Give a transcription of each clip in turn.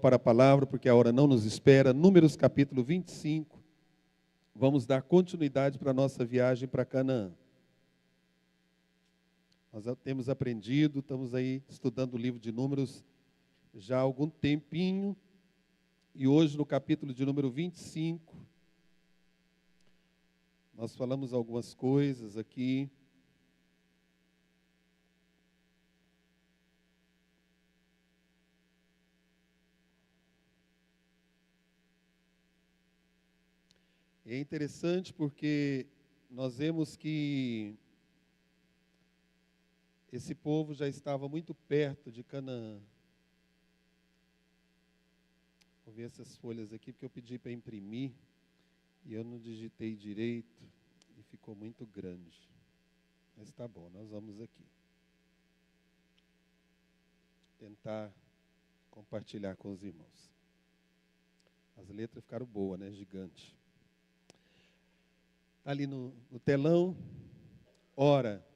Para a palavra, porque a hora não nos espera. Números capítulo 25. Vamos dar continuidade para a nossa viagem para Canaã. Nós temos aprendido, estamos aí estudando o livro de Números já há algum tempinho. E hoje, no capítulo de número 25, nós falamos algumas coisas aqui. É interessante porque nós vemos que esse povo já estava muito perto de Canaã. Vou ver essas folhas aqui, porque eu pedi para imprimir e eu não digitei direito e ficou muito grande. Mas está bom, nós vamos aqui tentar compartilhar com os irmãos. As letras ficaram boas, né? Gigante. Está ali no telão. Ora,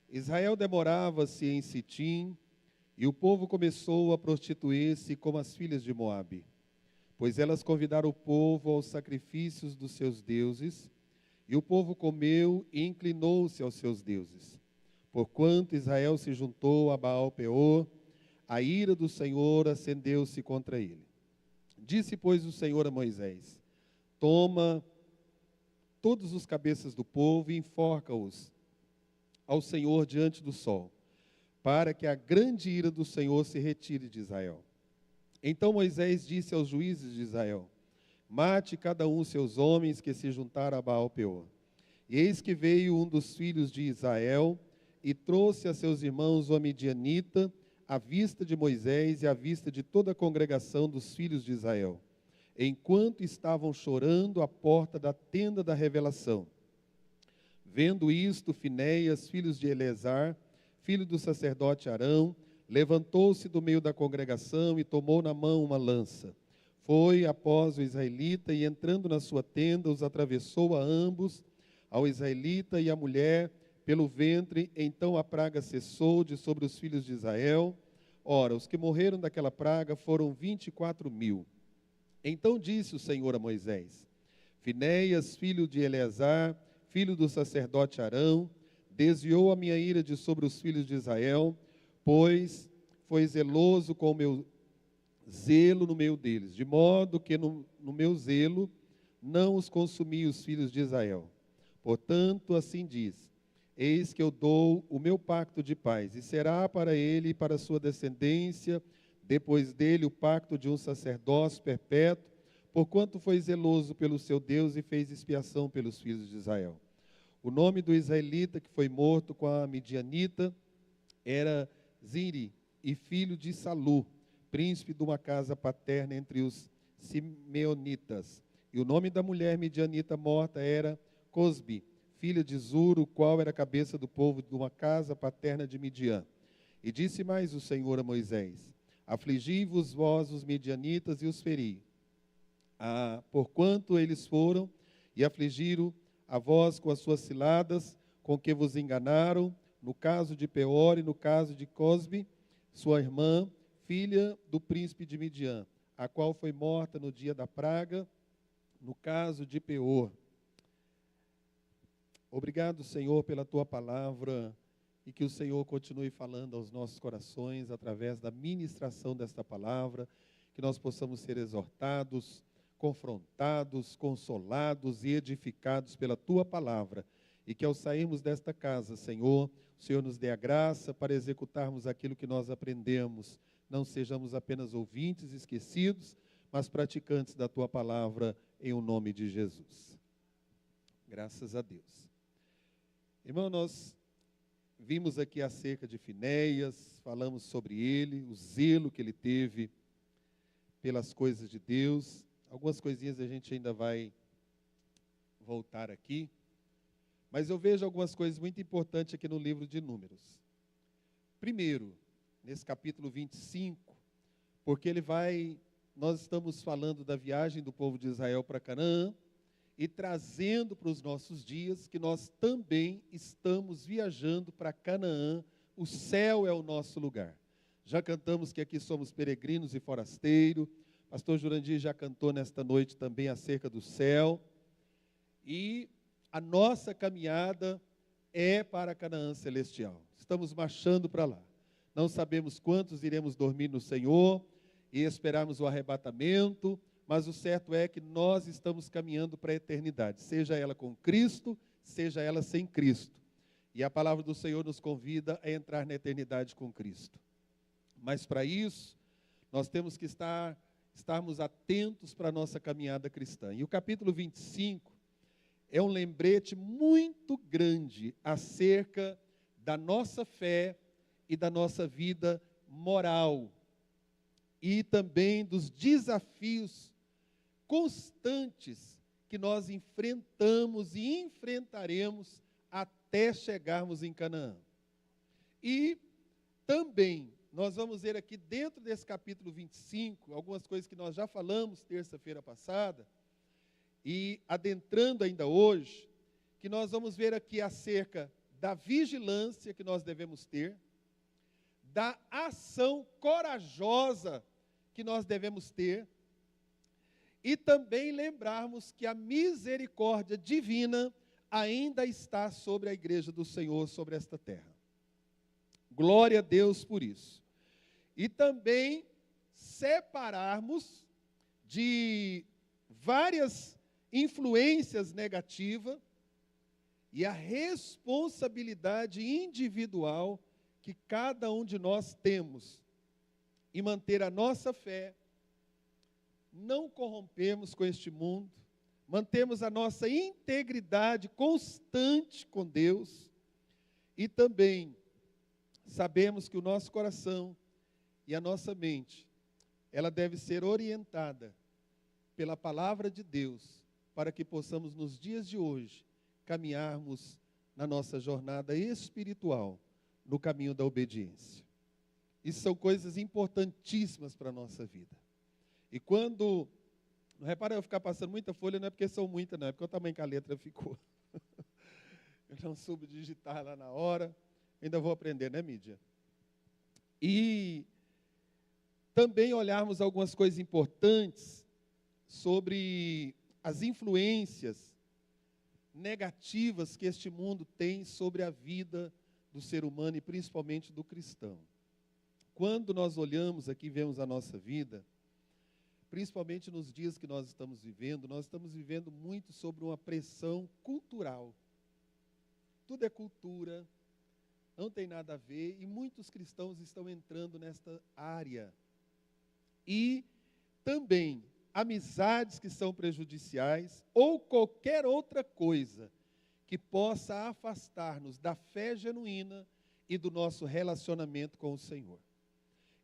Israel demorava-se em Sitim, e o povo começou a prostituir-se como as filhas de Moabe, pois elas convidaram o povo aos sacrifícios dos seus deuses, e o povo comeu e inclinou-se aos seus deuses. Porquanto Israel se juntou a Baal-peor, a ira do Senhor acendeu-se contra ele. Disse, pois, o Senhor a Moisés: toma todos os cabeças do povo e enforca-os ao Senhor diante do sol, para que a grande ira do Senhor se retire de Israel. Então Moisés disse aos juízes de Israel: mate cada um seus homens que se juntaram a Baal-peor. E eis que veio um dos filhos de Israel e trouxe a seus irmãos o midianita, à vista de Moisés e à vista de toda a congregação dos filhos de Israel, enquanto estavam chorando à porta da tenda da revelação. Vendo isto, Finéias, filho de Eleazar, filho do sacerdote Arão, levantou-se do meio da congregação e tomou na mão uma lança. Foi após o israelita e, entrando na sua tenda, os atravessou a ambos, ao israelita e à mulher, pelo ventre. Então a praga cessou de sobre os filhos de Israel. Ora, os que morreram daquela praga foram 24.000. Então disse o Senhor a Moisés: Finéias, filho de Eleazar, filho do sacerdote Arão, desviou a minha ira de sobre os filhos de Israel, pois foi zeloso com o meu zelo no meio deles, de modo que no meu zelo não os consumi os filhos de Israel. Portanto, assim diz: eis que eu dou o meu pacto de paz, e será para ele e para a sua descendência, depois dele, o pacto de um sacerdócio perpétuo, porquanto foi zeloso pelo seu Deus e fez expiação pelos filhos de Israel. O nome do israelita que foi morto com a midianita era Ziri, e filho de Salu, príncipe de uma casa paterna entre os simeonitas. E o nome da mulher midianita morta era Cosbi, filha de Zur, o qual era cabeça do povo de uma casa paterna de Midian. E disse mais o Senhor a Moisés: afligi-vos vós os midianitas e os feri. Porquanto eles foram e afligiram a vós com as suas ciladas, com que vos enganaram, no caso de Peor e no caso de Cosbi, sua irmã, filha do príncipe de Midian, a qual foi morta no dia da praga, no caso de Peor. Obrigado, Senhor, pela tua palavra, e que o Senhor continue falando aos nossos corações através da ministração desta palavra, que nós possamos ser exortados, confrontados, consolados e edificados pela tua palavra, e que ao sairmos desta casa, Senhor, o Senhor nos dê a graça para executarmos aquilo que nós aprendemos, não sejamos apenas ouvintes esquecidos, mas praticantes da tua palavra, em o nome de Jesus. Graças a Deus. Irmão, nós vimos aqui acerca de Finéias, falamos sobre ele, o zelo que ele teve pelas coisas de Deus. Algumas coisinhas a gente ainda vai voltar aqui, mas eu vejo algumas coisas muito importantes aqui no livro de Números. Primeiro, nesse capítulo 25, porque nós estamos falando da viagem do povo de Israel para Canaã, e trazendo para os nossos dias que nós também estamos viajando para Canaã, o céu é o nosso lugar. Já cantamos que aqui somos peregrinos e forasteiros. Pastor Jurandir já cantou nesta noite também acerca do céu. E a nossa caminhada é para Canaã celestial. Estamos marchando para lá. Não sabemos quantos iremos dormir no Senhor e esperarmos o arrebatamento, mas o certo é que nós estamos caminhando para a eternidade, seja ela com Cristo, seja ela sem Cristo. E a palavra do Senhor nos convida a entrar na eternidade com Cristo. Mas para isso, nós temos que estarmos atentos para a nossa caminhada cristã. E o capítulo 25 é um lembrete muito grande acerca da nossa fé e da nossa vida moral. E também dos desafios constantes que nós enfrentamos e enfrentaremos até chegarmos em Canaã. E também nós vamos ver aqui dentro desse capítulo 25, algumas coisas que nós já falamos terça-feira passada, e adentrando ainda hoje, que nós vamos ver aqui acerca da vigilância que nós devemos ter, da ação corajosa que nós devemos ter, e também lembrarmos que a misericórdia divina ainda está sobre a igreja do Senhor, sobre esta terra. Glória a Deus por isso. E também separarmos de várias influências negativas e a responsabilidade individual que cada um de nós temos em manter a nossa fé, não corrompemos com este mundo, mantemos a nossa integridade constante com Deus e também sabemos que o nosso coração e a nossa mente, ela deve ser orientada pela palavra de Deus, para que possamos nos dias de hoje caminharmos na nossa jornada espiritual, no caminho da obediência. Isso são coisas importantíssimas para a nossa vida. E quando, não repara eu ficar passando muita folha, não é porque são muitas, não, é porque o tamanho que a letra ficou. Eu não soube digitar lá na hora, ainda vou aprender, né, mídia? E também olharmos algumas coisas importantes sobre as influências negativas que este mundo tem sobre a vida do ser humano e principalmente do cristão. Quando nós olhamos aqui e vemos a nossa vida, principalmente nos dias que nós estamos vivendo muito sobre uma pressão cultural. Tudo é cultura, não tem nada a ver, e muitos cristãos estão entrando nesta área. E também amizades que são prejudiciais ou qualquer outra coisa que possa afastar-nos da fé genuína e do nosso relacionamento com o Senhor.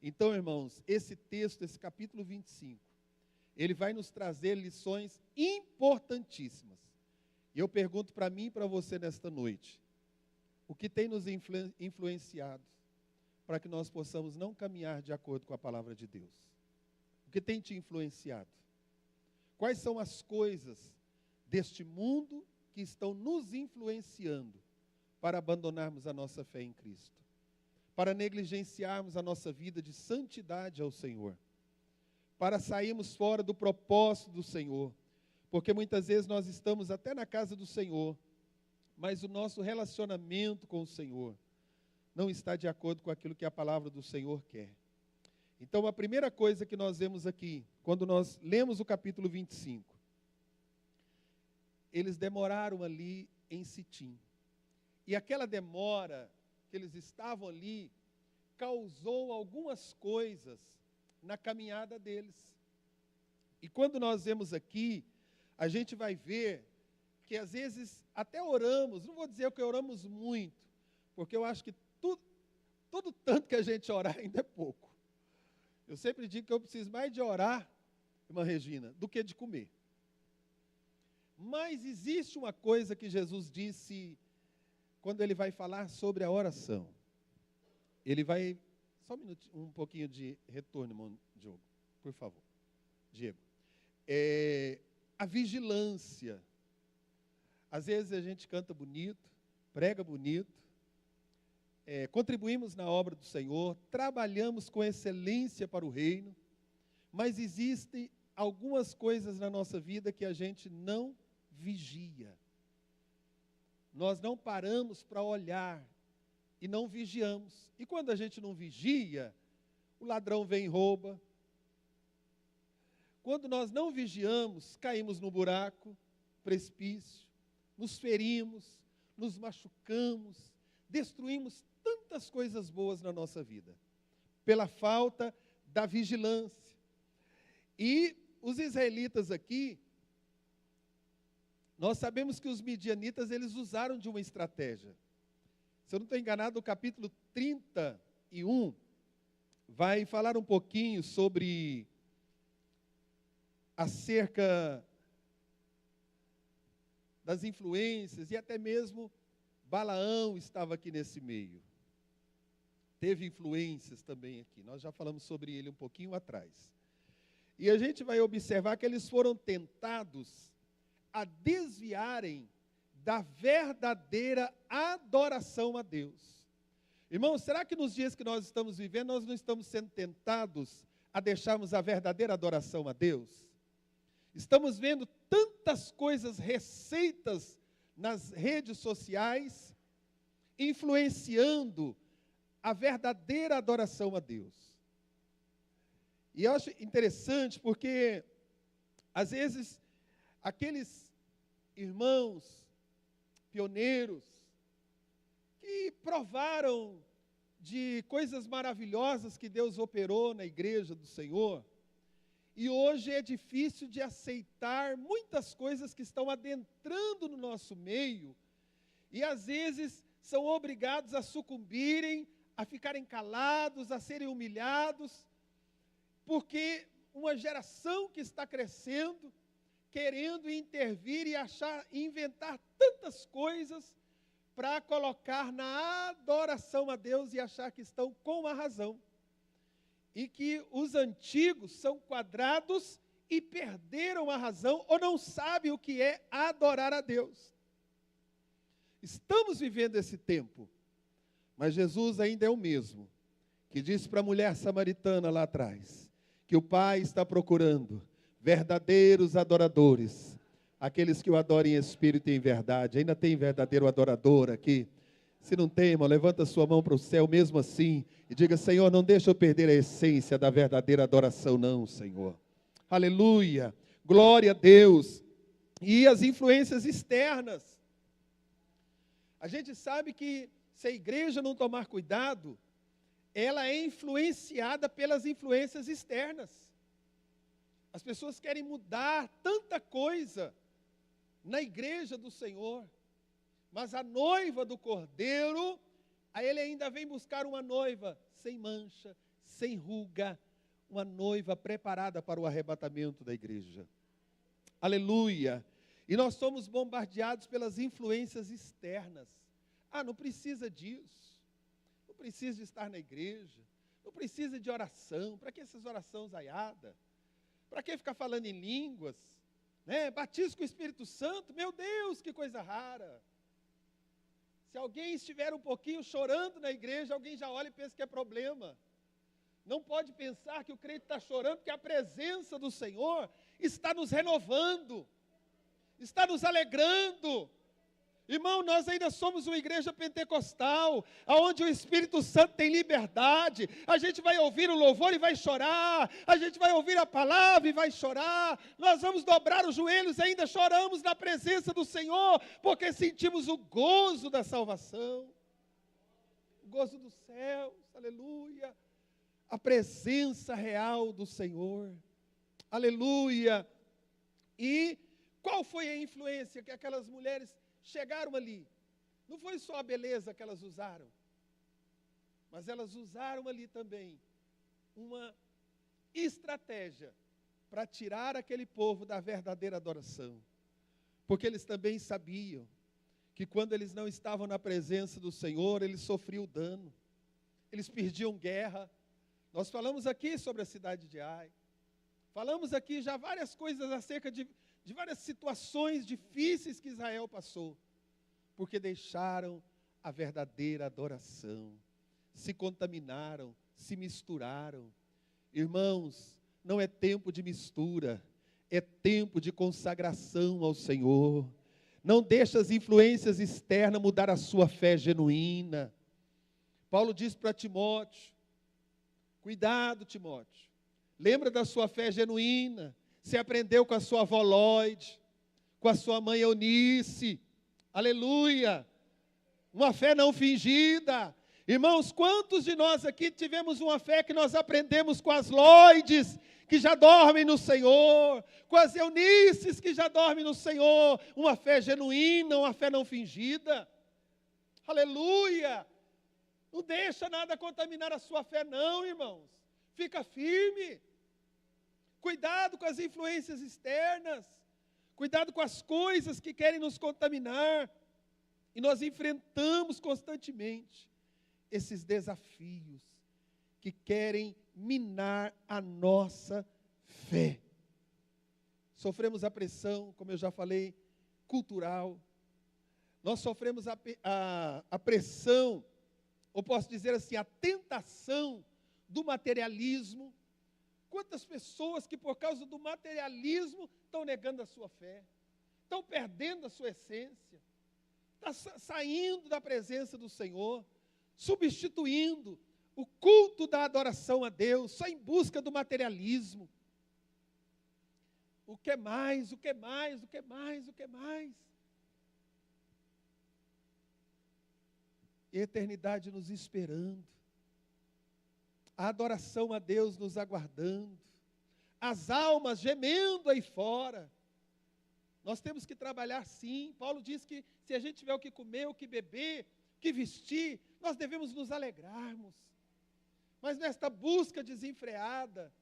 Então, irmãos, esse texto, esse capítulo 25, ele vai nos trazer lições importantíssimas. E eu pergunto para mim e para você nesta noite, o que tem nos influenciado para que nós possamos não caminhar de acordo com a palavra de Deus? O que tem te influenciado? Quais são as coisas deste mundo que estão nos influenciando para abandonarmos a nossa fé em Cristo? Para negligenciarmos a nossa vida de santidade ao Senhor? Para sairmos fora do propósito do Senhor? Porque muitas vezes nós estamos até na casa do Senhor, mas o nosso relacionamento com o Senhor não está de acordo com aquilo que a palavra do Senhor quer. Então, a primeira coisa que nós vemos aqui, quando nós lemos o capítulo 25, eles demoraram ali em Sitim. E aquela demora que eles estavam ali, causou algumas coisas na caminhada deles. E quando nós vemos aqui, a gente vai ver que às vezes até oramos, não vou dizer que oramos muito, porque eu acho que tudo tanto que a gente orar ainda é pouco. Eu sempre digo que eu preciso mais de orar, irmã Regina, do que de comer. Mas existe uma coisa que Jesus disse quando ele vai falar sobre a oração. Ele vai... Só um pouquinho de retorno, irmão Diogo, por favor. Diego. A vigilância. Às vezes a gente canta bonito, prega bonito, contribuímos na obra do Senhor, trabalhamos com excelência para o reino, mas existem algumas coisas na nossa vida que a gente não vigia. Nós não paramos para olhar e não vigiamos. E quando a gente não vigia, o ladrão vem e rouba. Quando nós não vigiamos, caímos no buraco, precipício, nos ferimos, nos machucamos, destruímos tantas coisas boas na nossa vida, pela falta da vigilância. E os israelitas aqui, nós sabemos que os midianitas, eles usaram de uma estratégia. Se eu não estou enganado, o capítulo 31 vai falar um pouquinho sobre acerca das influências, e até mesmo Balaão estava aqui nesse meio. Teve influências também aqui, nós já falamos sobre ele um pouquinho atrás. E a gente vai observar que eles foram tentados a desviarem da verdadeira adoração a Deus. Irmãos, será que nos dias que nós estamos vivendo, nós não estamos sendo tentados a deixarmos a verdadeira adoração a Deus? Estamos vendo tantas coisas, receitas nas redes sociais, influenciando a verdadeira adoração a Deus. E eu acho interessante porque, às vezes, aqueles irmãos pioneiros que provaram de coisas maravilhosas que Deus operou na igreja do Senhor, e hoje é difícil de aceitar muitas coisas que estão adentrando no nosso meio, e às vezes são obrigados a sucumbirem, a ficarem calados, a serem humilhados, porque uma geração que está crescendo, querendo intervir e inventar tantas coisas para colocar na adoração a Deus e achar que estão com a razão. E que os antigos são quadrados e perderam a razão ou não sabem o que é adorar a Deus. Estamos vivendo esse tempo, mas Jesus ainda é o mesmo, que disse para a mulher samaritana lá atrás, que o Pai está procurando verdadeiros adoradores, aqueles que o adorem em espírito e em verdade. Ainda tem verdadeiro adorador aqui? Se não tem, irmão, levanta sua mão para o céu mesmo assim e diga: Senhor, não deixa eu perder a essência da verdadeira adoração não, Senhor. Aleluia, glória a Deus. E as influências externas. A gente sabe que se a igreja não tomar cuidado, ela é influenciada pelas influências externas. As pessoas querem mudar tanta coisa na igreja do Senhor, mas a noiva do Cordeiro, a ele ainda vem buscar uma noiva sem mancha, sem ruga, uma noiva preparada para o arrebatamento da igreja. Aleluia! E nós somos bombardeados pelas influências externas. Ah, não precisa disso, não precisa de estar na igreja, não precisa de oração. Para que essas orações aiadas? Para que ficar falando em línguas? Batismo com o Espírito Santo, meu Deus, que coisa rara. Se alguém estiver um pouquinho chorando na igreja, alguém já olha e pensa que é problema. Não pode pensar que o crente está chorando, porque a presença do Senhor está nos renovando, está nos alegrando. Irmão, nós ainda somos uma igreja pentecostal, onde o Espírito Santo tem liberdade. A gente vai ouvir o louvor e vai chorar, a gente vai ouvir a palavra e vai chorar. Nós vamos dobrar os joelhos e ainda choramos na presença do Senhor, porque sentimos o gozo da salvação, o gozo dos céus, aleluia, a presença real do Senhor, aleluia. E qual foi a influência que aquelas mulheres chegaram ali? Não foi só a beleza que elas usaram, mas elas usaram ali também uma estratégia para tirar aquele povo da verdadeira adoração, porque eles também sabiam que quando eles não estavam na presença do Senhor, eles sofriam dano, eles perdiam guerra. Nós falamos aqui sobre a cidade de Ai, falamos aqui já várias coisas acerca de várias situações difíceis que Israel passou, porque deixaram a verdadeira adoração. Se contaminaram, se misturaram. Irmãos, não é tempo de mistura, é tempo de consagração ao Senhor. Não deixe as influências externas mudar a sua fé genuína. Paulo diz para Timóteo, cuidado, Timóteo, lembra da sua fé genuína. Você aprendeu com a sua avó Lloyd, com a sua mãe Eunice, aleluia, uma fé não fingida. Irmãos, quantos de nós aqui tivemos uma fé que nós aprendemos com as Lloyds, que já dormem no Senhor, com as Eunices que já dormem no Senhor, uma fé genuína, uma fé não fingida, aleluia. Não deixa nada contaminar a sua fé não, irmãos, fica firme, cuidado com as influências externas, cuidado com as coisas que querem nos contaminar, e nós enfrentamos constantemente esses desafios que querem minar a nossa fé. Sofremos a pressão, como eu já falei, cultural. Nós sofremos a pressão, ou posso dizer assim, a tentação do materialismo. Quantas pessoas que por causa do materialismo estão negando a sua fé, estão perdendo a sua essência, estão saindo da presença do Senhor, substituindo o culto da adoração a Deus, só em busca do materialismo. O que mais, o que mais, o que mais, o que mais? Eternidade nos esperando, a adoração a Deus nos aguardando, as almas gemendo aí fora. Nós temos que trabalhar sim. Paulo diz que se a gente tiver o que comer, o que beber, o que vestir, nós devemos nos alegrarmos. Mas nesta busca desenfreada,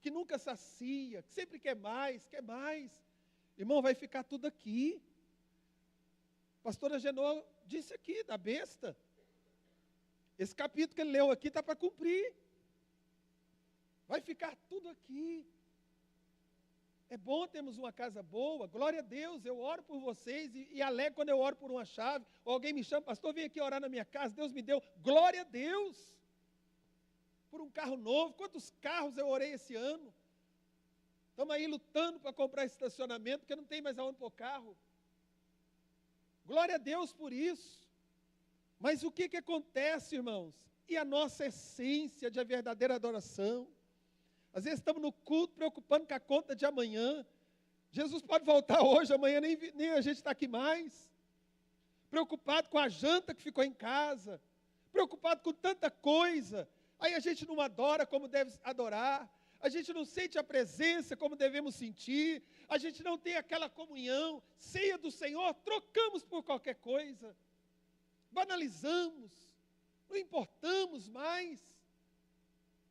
que nunca sacia, que sempre quer mais, irmão, vai ficar tudo aqui. A pastora Genô disse aqui, da besta. Esse capítulo que ele leu aqui está para cumprir. Vai ficar tudo aqui. É bom termos uma casa boa, glória a Deus, eu oro por vocês e alegro quando eu oro por uma chave, ou alguém me chama, pastor, vem aqui orar na minha casa, Deus me deu, glória a Deus. Por um carro novo, quantos carros eu orei esse ano? Estamos aí lutando para comprar estacionamento, porque não tem mais aonde pôr carro. Glória a Deus por isso. Mas o que acontece, irmãos? E a nossa essência de verdadeira adoração? Às vezes estamos no culto preocupando com a conta de amanhã. Jesus pode voltar hoje, amanhã nem a gente está aqui mais. Preocupado com a janta que ficou em casa. Preocupado com tanta coisa. Aí a gente não adora como deve adorar. A gente não sente a presença como devemos sentir. A gente não tem aquela comunhão, ceia do Senhor, trocamos por qualquer coisa. Banalizamos, não importamos mais.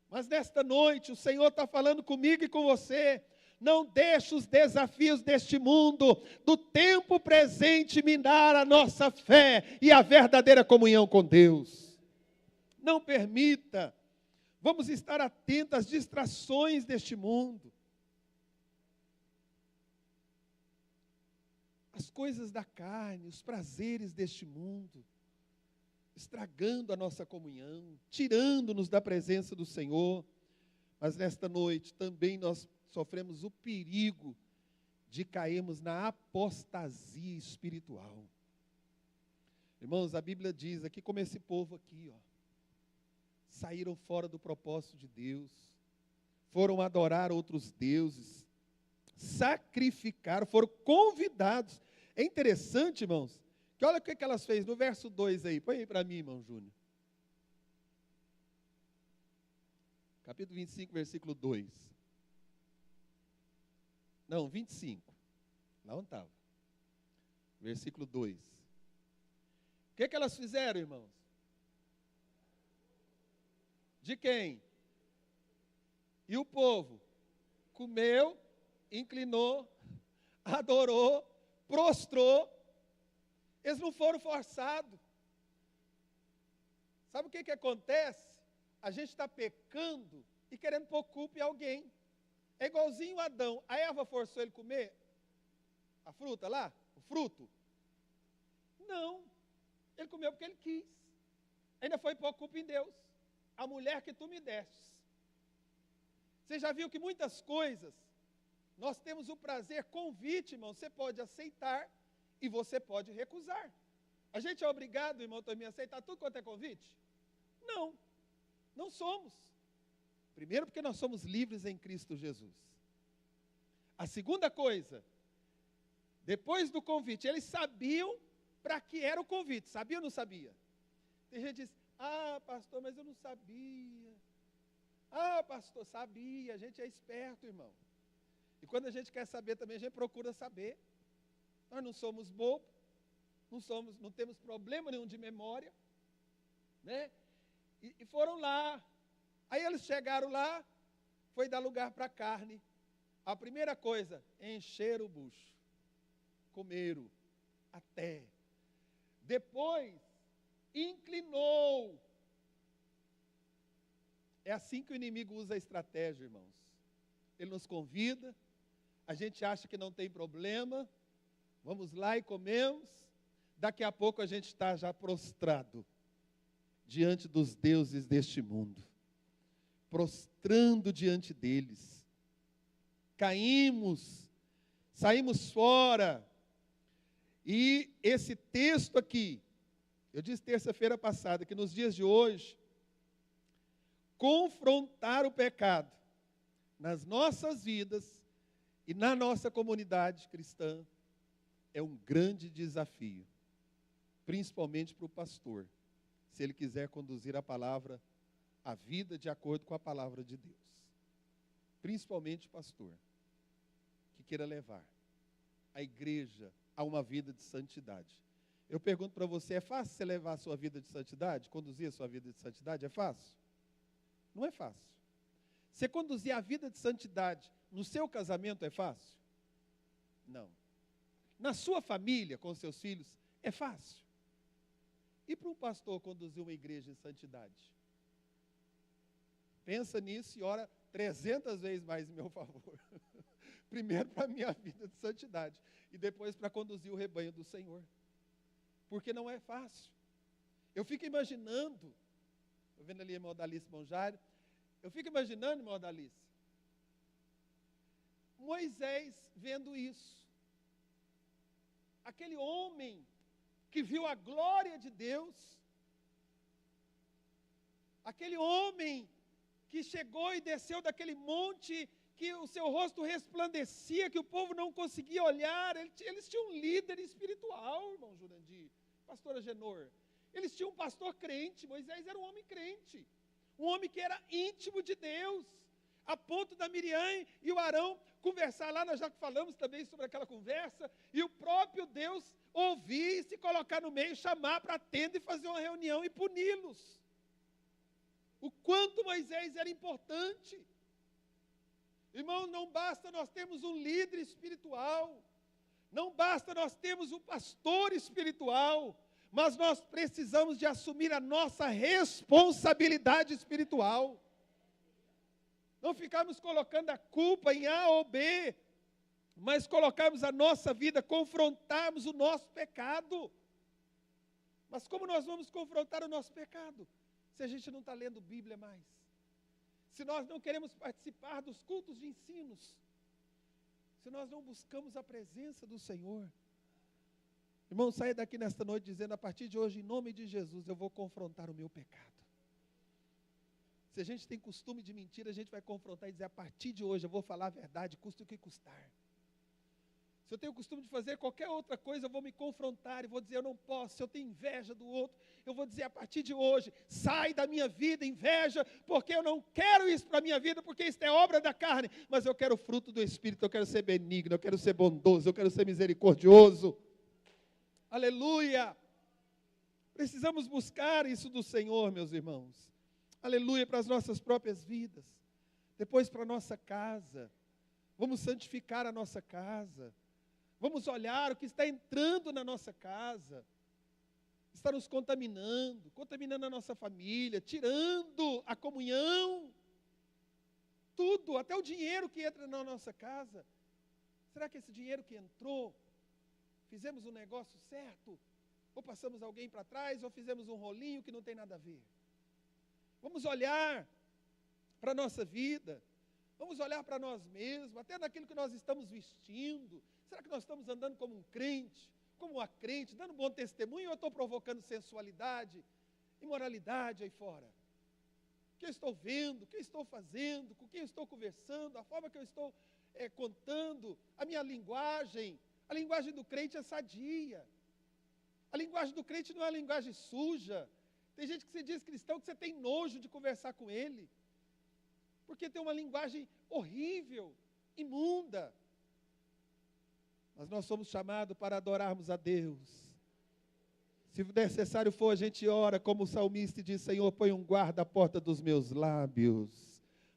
Mas nesta noite o Senhor está falando comigo e com você. Não deixe os desafios deste mundo, do tempo presente, minar a nossa fé e a verdadeira comunhão com Deus. Não permita. Vamos estar atentos às distrações deste mundo. As coisas da carne, os prazeres deste mundo, estragando a nossa comunhão, tirando-nos da presença do Senhor. Mas nesta noite também nós sofremos o perigo de cairmos na apostasia espiritual. Irmãos, a Bíblia diz aqui como esse povo aqui, saíram fora do propósito de Deus, foram adorar outros deuses, sacrificaram, foram convidados. É interessante, irmãos, que olha o que elas fez no verso 2 aí. Põe aí para mim, irmão Júnior. Capítulo 25, versículo 2. Não, 25. Lá onde estava. Versículo 2. O que elas fizeram, irmãos? De quem? E o povo comeu, inclinou, adorou, prostrou. Eles não foram forçados. Sabe o que acontece? A gente está pecando e querendo pôr culpa em alguém. É igualzinho Adão. A Eva forçou ele a comer a fruta lá? O fruto? Não. Ele comeu porque ele quis. Ainda foi pôr culpa em Deus. A mulher que tu me destes. Você já viu que muitas coisas, nós temos o prazer, convite, irmão, você pode aceitar e você pode recusar. A gente é obrigado, irmão, também a aceitar tudo quanto é convite? Não, não somos. Primeiro porque nós somos livres em Cristo Jesus. A segunda coisa, depois do convite, eles sabiam para que era o convite, sabia ou não sabia? Tem gente que diz, pastor, mas eu não sabia. Pastor, sabia, a gente é esperto, irmão. E quando a gente quer saber também, a gente procura saber. Nós não somos bobos, não temos problema nenhum de memória, né? E foram lá. Aí eles chegaram lá, foi dar lugar para a carne. A primeira coisa, encheram o bucho. Comeram até. Depois, inclinou. É assim que o inimigo usa a estratégia, irmãos. Ele nos convida, a gente acha que não tem problema, vamos lá e comemos. Daqui a pouco a gente está já prostrado diante dos deuses deste mundo, prostrando diante deles. Caímos, saímos fora. E esse texto aqui, eu disse terça-feira passada, que nos dias de hoje, confrontar o pecado nas nossas vidas e na nossa comunidade cristã é um grande desafio, principalmente para o pastor, se ele quiser conduzir a vida de acordo com a palavra de Deus. Principalmente o pastor, que queira levar a igreja a uma vida de santidade. Eu pergunto para você, é fácil você levar a sua vida de santidade, conduzir a sua vida de santidade? É fácil? Não é fácil. Você conduzir a vida de santidade no seu casamento é fácil? Não. Na sua família, com seus filhos, é fácil? E para um pastor conduzir uma igreja em santidade? Pensa nisso e ora 300 vezes mais em meu favor. Primeiro para a minha vida de santidade e depois para conduzir o rebanho do Senhor. Porque não é fácil. Eu fico imaginando, estou vendo ali a irmã Odalice Bonjário, eu fico imaginando, irmã Odalice, Moisés vendo isso. Aquele homem que viu a glória de Deus, aquele homem que chegou e desceu daquele monte, que o seu rosto resplandecia, que o povo não conseguia olhar. Eles tinham um líder espiritual, irmão Jurandir, pastora Genor. Eles tinham um pastor crente. Moisés era um homem crente, um homem que era íntimo de Deus, a ponto da Miriam e o Arão conversar lá. Nós já falamos também sobre aquela conversa, e o próprio Deus ouvir e se colocar no meio, chamar para a tenda e fazer uma reunião e puni-los. O quanto Moisés era importante. Irmão, não basta nós termos um líder espiritual, não basta nós termos um pastor espiritual, mas nós precisamos de assumir a nossa responsabilidade espiritual. Não ficarmos colocando a culpa em A ou B, mas colocarmos a nossa vida, confrontarmos o nosso pecado. Mas como nós vamos confrontar o nosso pecado, se a gente não está lendo Bíblia mais? Se nós não queremos participar dos cultos de ensinos, se nós não buscamos a presença do Senhor. Irmão, saia daqui nesta noite dizendo, a partir de hoje, em nome de Jesus, eu vou confrontar o meu pecado. Se a gente tem costume de mentir, a gente vai confrontar e dizer, a partir de hoje eu vou falar a verdade, custe o que custar. Se eu tenho o costume de fazer qualquer outra coisa, eu vou me confrontar e vou dizer, eu não posso. Se eu tenho inveja do outro, eu vou dizer, a partir de hoje, sai da minha vida inveja, porque eu não quero isso para a minha vida, porque isso é obra da carne, mas eu quero o fruto do Espírito, eu quero ser benigno, eu quero ser bondoso, eu quero ser misericordioso. Aleluia! Precisamos buscar isso do Senhor, meus irmãos. Aleluia, para as nossas próprias vidas. Depois para a nossa casa. Vamos santificar a nossa casa. Vamos olhar o que está entrando na nossa casa. Está nos contaminando, contaminando a nossa família, tirando a comunhão. Tudo, até o dinheiro que entra na nossa casa. Será que esse dinheiro que entrou, fizemos o negócio certo? ou passamos alguém para trás, ou fizemos um rolinho que não tem nada a ver. Vamos olhar para a nossa vida, vamos olhar para nós mesmos, até naquilo que nós estamos vestindo. Será que nós estamos andando como um crente, como uma crente, dando bom testemunho, ou eu estou provocando sensualidade, imoralidade aí fora? O que eu estou vendo, o que eu estou fazendo, com quem eu estou conversando, a forma que eu estou contando, a minha linguagem. A linguagem do crente é sadia. A linguagem do crente não é uma linguagem suja. Tem gente que se diz cristão que você tem nojo de conversar com ele, porque tem uma linguagem horrível, imunda. Mas nós somos chamados para adorarmos a Deus. Se necessário for, a gente ora, como o salmista diz: Senhor, põe um guarda à porta dos meus lábios.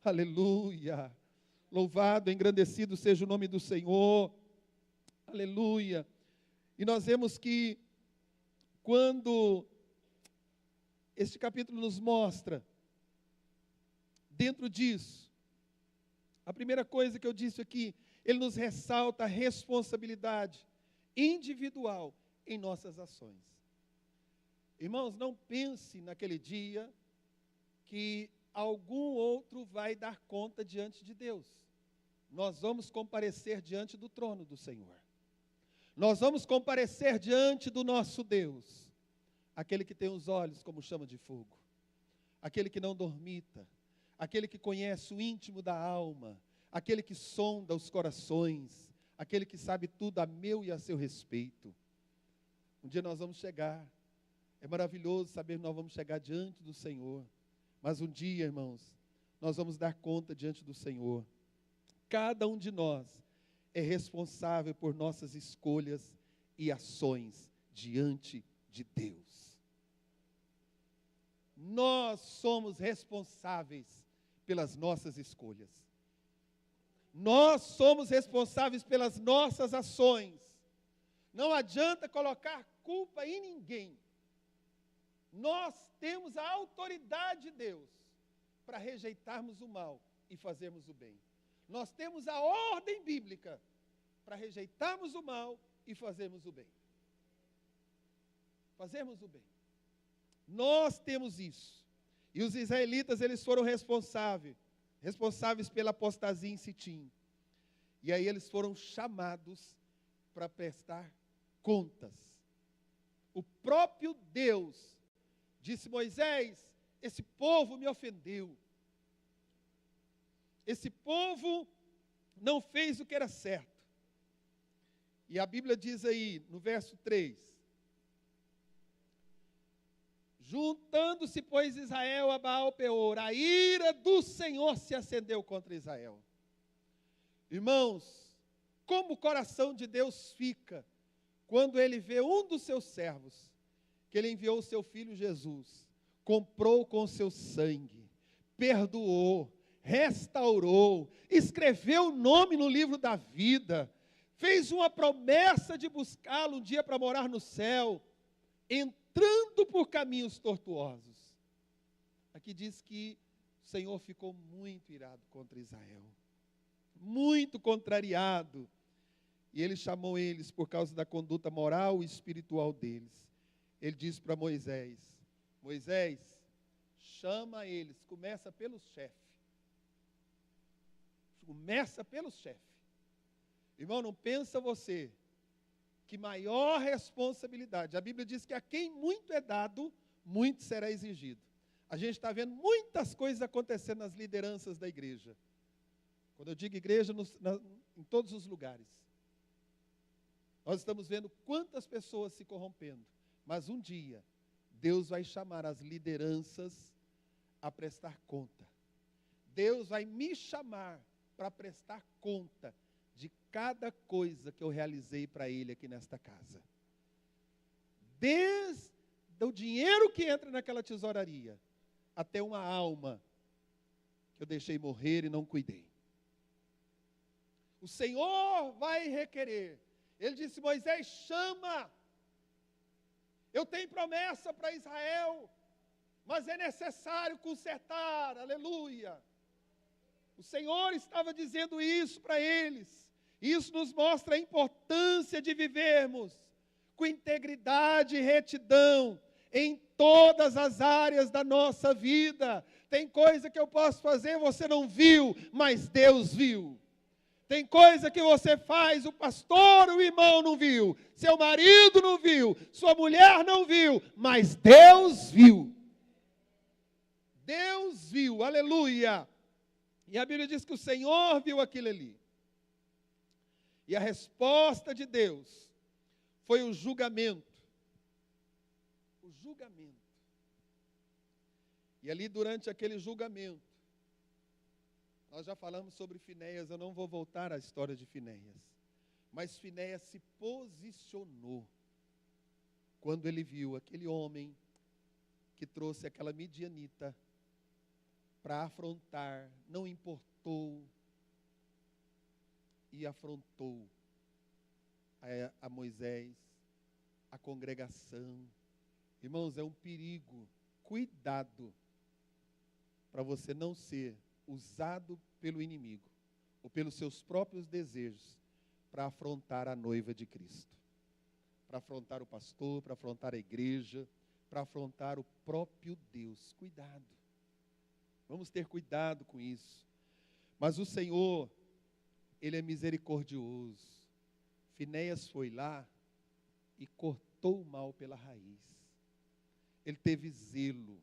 Aleluia. Louvado, engrandecido seja o nome do Senhor. Aleluia. E nós vemos que quando este capítulo nos mostra, dentro disso, a primeira coisa que eu disse aqui, ele nos ressalta a responsabilidade individual em nossas ações. Irmãos, não pense naquele dia que algum outro vai dar conta diante de Deus. Nós vamos comparecer diante do trono do Senhor. Nós vamos comparecer diante do nosso Deus, aquele que tem os olhos como chama de fogo, aquele que não dormita, aquele que conhece o íntimo da alma, aquele que sonda os corações, aquele que sabe tudo a meu e a seu respeito. Um dia nós vamos chegar, é maravilhoso saber que nós vamos chegar diante do Senhor, mas um dia, irmãos, nós vamos dar conta diante do Senhor. Cada um de nós é responsável por nossas escolhas e ações diante de Deus. Nós somos responsáveis pelas nossas escolhas. Nós somos responsáveis pelas nossas ações. Não adianta colocar culpa em ninguém. Nós temos a autoridade de Deus para rejeitarmos o mal e fazermos o bem. Nós temos a ordem bíblica para rejeitarmos o mal e fazermos o bem. Fazermos o bem. Nós temos isso. E os israelitas, eles foram responsáveis pela apostasia em Sitim. E aí eles foram chamados para prestar contas. O próprio Deus disse: Moisés, esse povo me ofendeu. Esse povo não fez o que era certo. E a Bíblia diz aí, no verso 3, juntando-se, pois, Israel a Baal-peor, a ira do Senhor se acendeu contra Israel. Irmãos, como o coração de Deus fica quando ele vê um dos seus servos, que ele enviou o seu filho Jesus, comprou com o seu sangue, perdoou, restaurou, escreveu o nome no livro da vida, fez uma promessa de buscá-lo um dia para morar no céu, entrando por caminhos tortuosos. Aqui diz que o Senhor ficou muito irado contra Israel, muito contrariado, e ele chamou eles por causa da conduta moral e espiritual deles. Ele disse para Moisés: Moisés, chama eles, começa pelos chefes. Começa pelos chefes. Irmão, não pensa você que maior responsabilidade. A Bíblia diz que a quem muito é dado, muito será exigido. A gente está vendo muitas coisas acontecendo nas lideranças da igreja. Quando eu digo igreja, em todos os lugares. Nós estamos vendo quantas pessoas se corrompendo. Mas um dia, Deus vai chamar as lideranças a prestar conta. Deus vai me chamar para prestar conta de cada coisa que eu realizei para Ele aqui nesta casa. Desde o dinheiro que entra naquela tesouraria, até uma alma que eu deixei morrer e não cuidei. O Senhor vai requerer. Ele disse: Moisés, chama. Eu tenho promessa para Israel, mas é necessário consertar, aleluia. O Senhor estava dizendo isso para eles. Isso nos mostra a importância de vivermos com integridade e retidão em todas as áreas da nossa vida. Tem coisa que eu posso fazer, você não viu, mas Deus viu. Tem coisa que você faz, o pastor, o irmão não viu, seu marido não viu, sua mulher não viu, mas Deus viu. Deus viu, aleluia. E a Bíblia diz que o Senhor viu aquilo ali. E a resposta de Deus foi o julgamento. O julgamento. E ali durante aquele julgamento, nós já falamos sobre Finéias, eu não vou voltar à história de Finéias. Mas Finéias se posicionou quando ele viu aquele homem que trouxe aquela midianita para afrontar, não importou e afrontou a Moisés, a congregação. Irmãos, é um perigo, cuidado para você não ser usado pelo inimigo ou pelos seus próprios desejos para afrontar a noiva de Cristo, para afrontar o pastor, para afrontar a igreja, para afrontar o próprio Deus. Cuidado, vamos ter cuidado com isso. Mas o Senhor, Ele é misericordioso. Finéias foi lá e cortou o mal pela raiz. Ele teve zelo.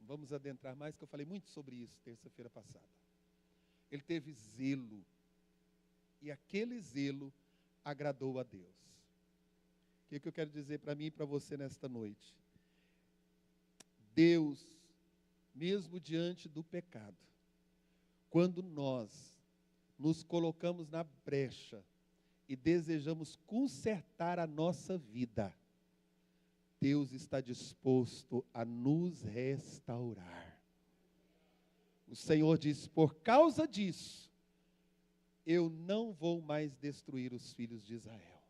Vamos adentrar mais, que eu falei muito sobre isso terça-feira passada. Ele teve zelo. E aquele zelo agradou a Deus. O que eu quero dizer para mim e para você nesta noite? Deus, mesmo diante do pecado, quando nós nos colocamos na brecha e desejamos consertar a nossa vida, Deus está disposto a nos restaurar. O Senhor diz, por causa disso, eu não vou mais destruir os filhos de Israel.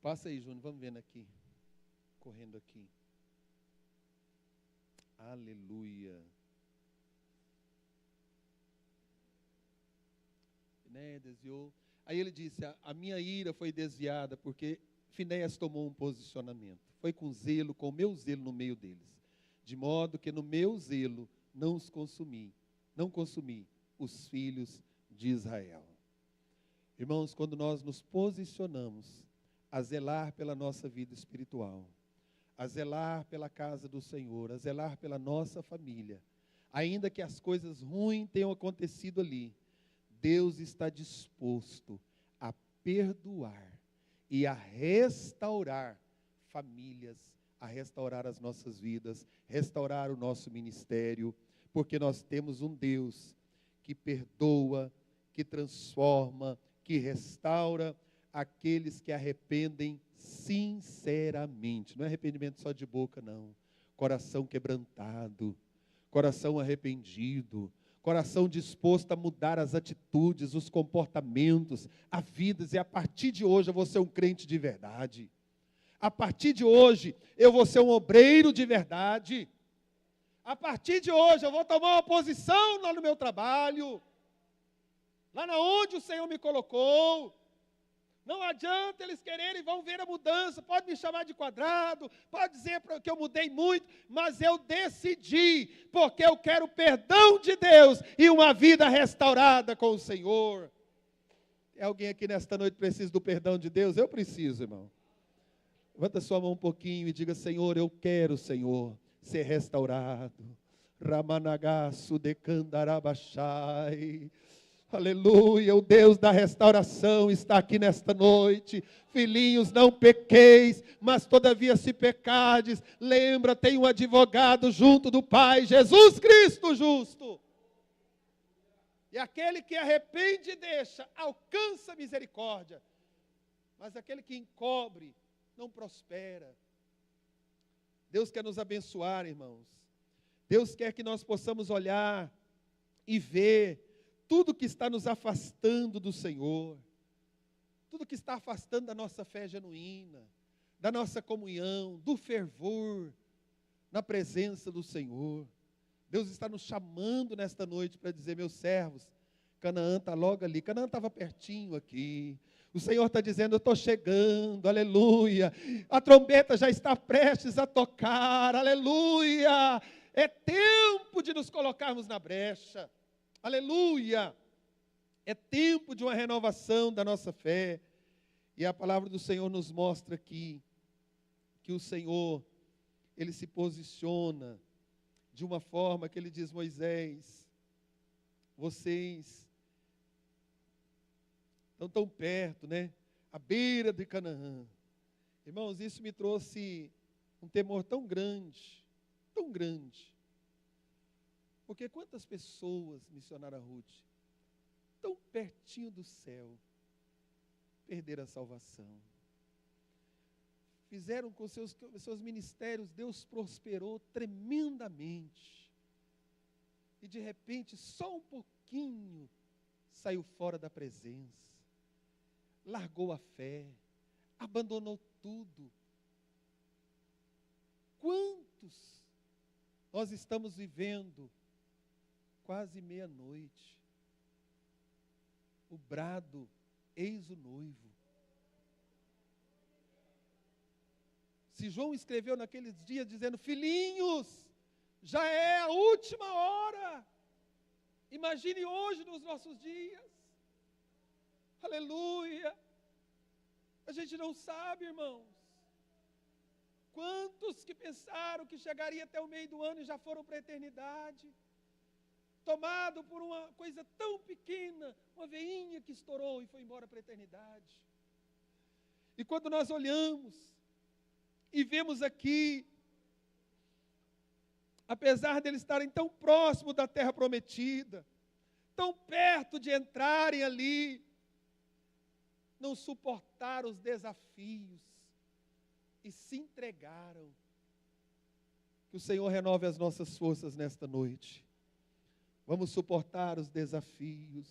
Passa aí, Júnior, vamos vendo aqui. Correndo aqui. Aleluia. Finéias desviou. Aí ele disse, a minha ira foi desviada, porque Finéias tomou um posicionamento. Foi com zelo, com o meu zelo no meio deles. De modo que no meu zelo não consumi os filhos de Israel. Irmãos, quando nós nos posicionamos a zelar pela nossa vida espiritual, a zelar pela casa do Senhor, a zelar pela nossa família, ainda que as coisas ruins tenham acontecido ali, Deus está disposto a perdoar e a restaurar famílias, a restaurar as nossas vidas, restaurar o nosso ministério, porque nós temos um Deus que perdoa, que transforma, que restaura aqueles que arrependem sinceramente. Não é arrependimento só de boca, não. Coração quebrantado, coração arrependido, coração disposto a mudar as atitudes, os comportamentos, a vida, e a partir de hoje eu vou ser um crente de verdade. A partir de hoje eu vou ser um obreiro de verdade. A partir de hoje eu vou tomar uma posição lá no meu trabalho, lá na onde o Senhor me colocou. Não adianta eles quererem, vão ver a mudança, pode me chamar de quadrado, pode dizer que eu mudei muito, mas eu decidi, porque eu quero o perdão de Deus e uma vida restaurada com o Senhor. Tem alguém aqui nesta noite que precisa do perdão de Deus? Eu preciso, irmão. Levanta sua mão um pouquinho e diga, Senhor, eu quero, Senhor, ser restaurado. Ramanagaço de Candarabachai. Aleluia, o Deus da restauração está aqui nesta noite. Filhinhos, não pequeis, mas todavia se pecardes, lembra, tem um advogado junto do Pai, Jesus Cristo justo. E aquele que arrepende e deixa, alcança misericórdia. Mas aquele que encobre, não prospera. Deus quer nos abençoar, irmãos. Deus quer que nós possamos olhar e ver tudo que está nos afastando do Senhor, tudo que está afastando da nossa fé genuína, da nossa comunhão, do fervor na presença do Senhor. Deus está nos chamando nesta noite para dizer, meus servos, Canaã está logo ali. Canaã estava pertinho aqui. O Senhor está dizendo, eu estou chegando, aleluia. A trombeta já está prestes a tocar, aleluia. É tempo de nos colocarmos na brecha, aleluia. É tempo de uma renovação da nossa fé. E a palavra do Senhor nos mostra aqui que o Senhor, Ele se posiciona de uma forma que Ele diz, Moisés, vocês estão tão perto, né? À beira de Canaã. Irmãos, isso me trouxe um temor tão grande, tão grande. Porque quantas pessoas, missionária Ruth, tão pertinho do céu, perderam a salvação. Fizeram com seus ministérios, Deus prosperou tremendamente. E de repente, só um pouquinho, saiu fora da presença. Largou a fé, abandonou tudo. Quantos nós estamos vivendo quase meia-noite? O brado, eis o noivo. Se João escreveu naqueles dias dizendo, filhinhos, já é a última hora. Imagine hoje nos nossos dias. Aleluia. A gente não sabe, irmãos. Quantos que pensaram que chegaria até o meio do ano e já foram para a eternidade? Tomado por uma coisa tão pequena, uma veinha que estourou e foi embora para a eternidade. E quando nós olhamos e vemos aqui, apesar deles estarem tão próximos da terra prometida, tão perto de entrarem ali, não suportaram os desafios e se entregaram. Que o Senhor renove as nossas forças nesta noite. Vamos suportar os desafios.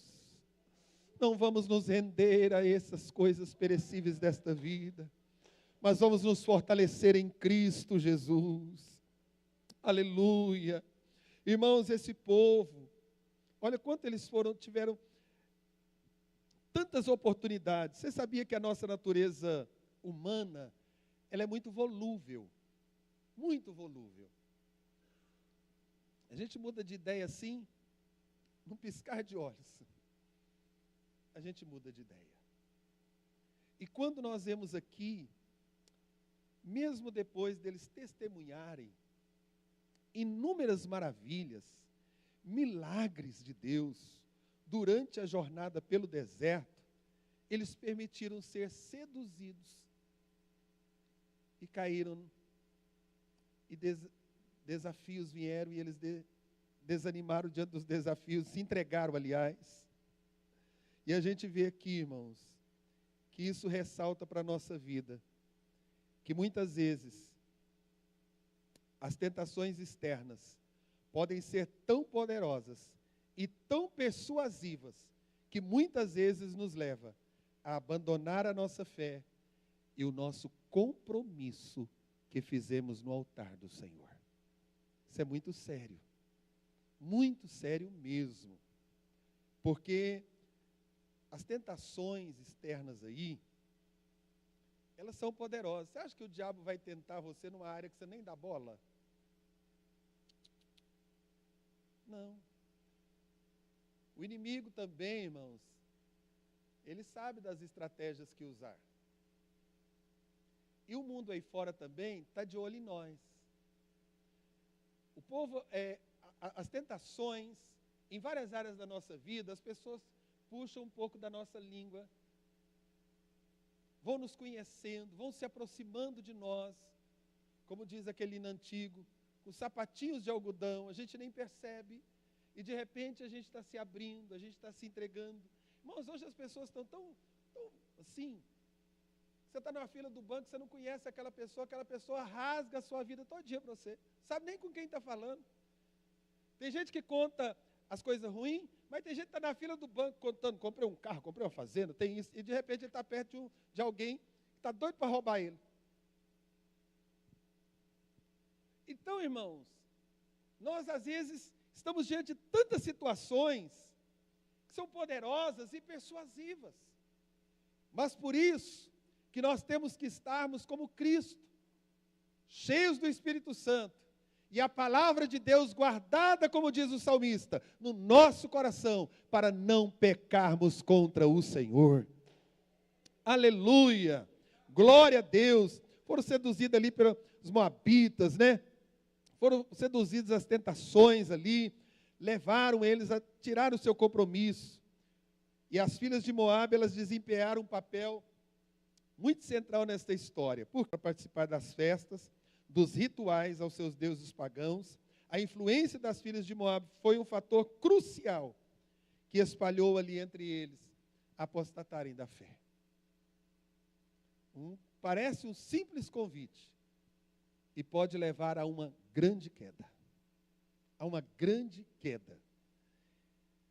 Não vamos nos render a essas coisas perecíveis desta vida, mas vamos nos fortalecer em Cristo Jesus. Aleluia. Irmãos, esse povo, olha quanto eles tiveram tantas oportunidades. Você sabia que a nossa natureza humana, ela é muito volúvel. Muito volúvel. A gente muda de ideia assim, num piscar de olhos. A gente muda de ideia. E quando nós vemos aqui, mesmo depois deles testemunharem inúmeras maravilhas, milagres de Deus, durante a jornada pelo deserto, eles permitiram ser seduzidos e caíram, e desafios vieram e eles desanimaram diante dos desafios, se entregaram, aliás. E a gente vê aqui, irmãos, que isso ressalta para a nossa vida, que muitas vezes as tentações externas podem ser tão poderosas e tão persuasivas, que muitas vezes nos leva a abandonar a nossa fé e o nosso compromisso que fizemos no altar do Senhor. Isso é muito sério mesmo, porque as tentações externas aí, elas são poderosas. Você acha que o diabo vai tentar você numa área que você nem dá bola? Não. O inimigo também, irmãos, ele sabe das estratégias que usar. E o mundo aí fora também está de olho em nós. O povo, as tentações, em várias áreas da nossa vida, as pessoas puxam um pouco da nossa língua, vão nos conhecendo, vão se aproximando de nós, como diz aquele hino antigo, com sapatinhos de algodão, a gente nem percebe, e de repente a gente está se abrindo, a gente está se entregando. Irmãos, hoje as pessoas estão tão assim, você está na fila do banco, você não conhece aquela pessoa rasga a sua vida todo dia para você, sabe nem com quem está falando. Tem gente que conta as coisas ruins, mas tem gente que está na fila do banco contando, comprei um carro, comprei uma fazenda, tem isso, e de repente ele está perto de alguém que está doido para roubar ele. Então, irmãos, nós às vezes estamos diante de tantas situações que são poderosas e persuasivas. Mas por isso que nós temos que estarmos como Cristo, cheios do Espírito Santo, e a palavra de Deus guardada, como diz o salmista, no nosso coração, para não pecarmos contra o Senhor. Aleluia! Glória a Deus! Foram seduzidos ali pelos moabitas, né? Foram seduzidos às tentações ali, levaram eles a tirar o seu compromisso. E as filhas de Moabe, elas desempenharam um papel muito central nesta história, para participar das festas, dos rituais aos seus deuses pagãos. A influência das filhas de Moabe foi um fator crucial que espalhou ali entre eles apostatarem da fé. Parece um simples convite e pode levar a uma grande queda. A uma grande queda.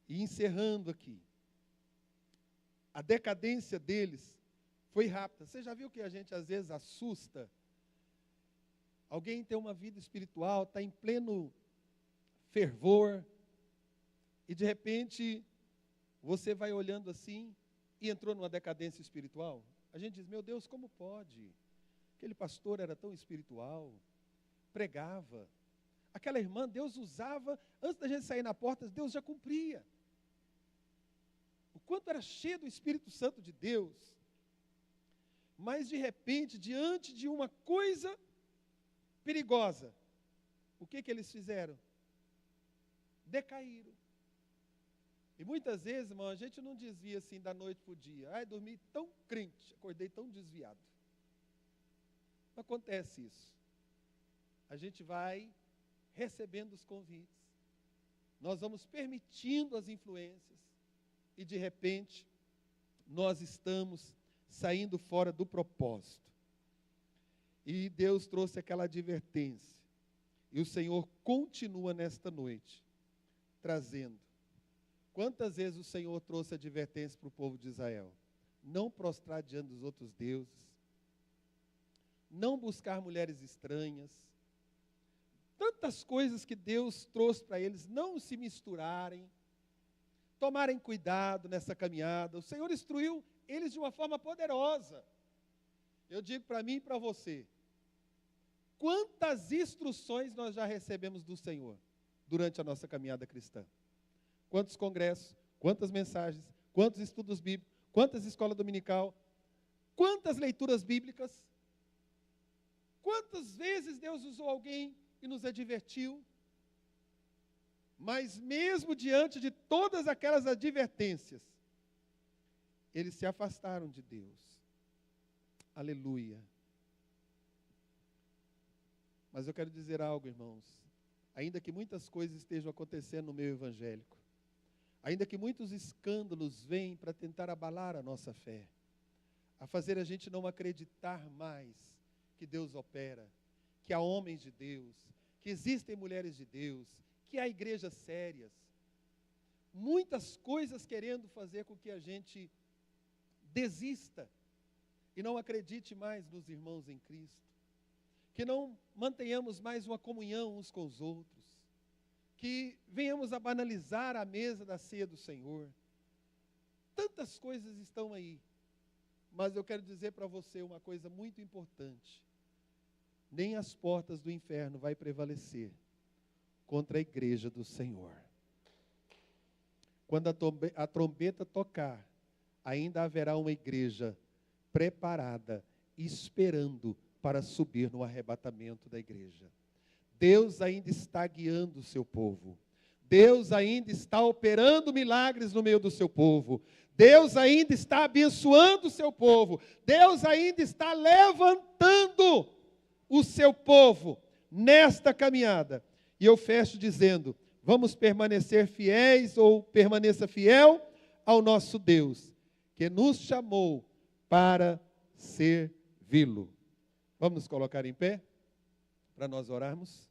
E encerrando aqui, a decadência deles foi rápida. Você já viu que a gente às vezes assusta? Alguém tem uma vida espiritual, está em pleno fervor, e de repente você vai olhando assim e entrou numa decadência espiritual. A gente diz, meu Deus, como pode? Aquele pastor era tão espiritual, pregava. Aquela irmã, Deus usava, antes da gente sair na porta, Deus já cumpria. O quanto era cheio do Espírito Santo de Deus. Mas de repente, diante de uma coisa perigosa, o que eles fizeram? Decaíram. E muitas vezes, irmão, a gente não desvia assim da noite para o dia. Ai, dormi tão crente, acordei tão desviado. Não acontece isso. A gente vai recebendo os convites. Nós vamos permitindo as influências. E de repente, nós estamos saindo fora do propósito. E Deus trouxe aquela advertência. E o Senhor continua nesta noite, trazendo. Quantas vezes o Senhor trouxe advertência para o povo de Israel? Não prostrar diante dos outros deuses. Não buscar mulheres estranhas. Tantas coisas que Deus trouxe para eles não se misturarem. Tomarem cuidado nessa caminhada. O Senhor instruiu eles de uma forma poderosa. Eu digo para mim e para você, quantas instruções nós já recebemos do Senhor durante a nossa caminhada cristã? Quantos congressos, quantas mensagens, quantos estudos bíblicos, quantas escolas dominical, quantas leituras bíblicas? Quantas vezes Deus usou alguém e nos advertiu? Mas mesmo diante de todas aquelas advertências, eles se afastaram de Deus. Aleluia. Mas eu quero dizer algo, irmãos. Ainda que muitas coisas estejam acontecendo no meio evangélico, ainda que muitos escândalos venham para tentar abalar a nossa fé, a fazer a gente não acreditar mais que Deus opera, que há homens de Deus, que existem mulheres de Deus, que há igrejas sérias, muitas coisas querendo fazer com que a gente desista e não acredite mais nos irmãos em Cristo, que não mantenhamos mais uma comunhão uns com os outros, que venhamos a banalizar a mesa da ceia do Senhor. Tantas coisas estão aí, mas eu quero dizer para você uma coisa muito importante: nem as portas do inferno vai prevalecer contra a igreja do Senhor. Quando a trombeta tocar, ainda haverá uma igreja preparada, esperando para subir no arrebatamento da igreja. Deus ainda está guiando o seu povo. Deus ainda está operando milagres no meio do seu povo. Deus ainda está abençoando o seu povo. Deus ainda está levantando o seu povo nesta caminhada. E eu fecho dizendo, vamos permanecer fiéis ou permaneça fiel ao nosso Deus, que nos chamou para servi-lo. Vamos nos colocar em pé para nós orarmos?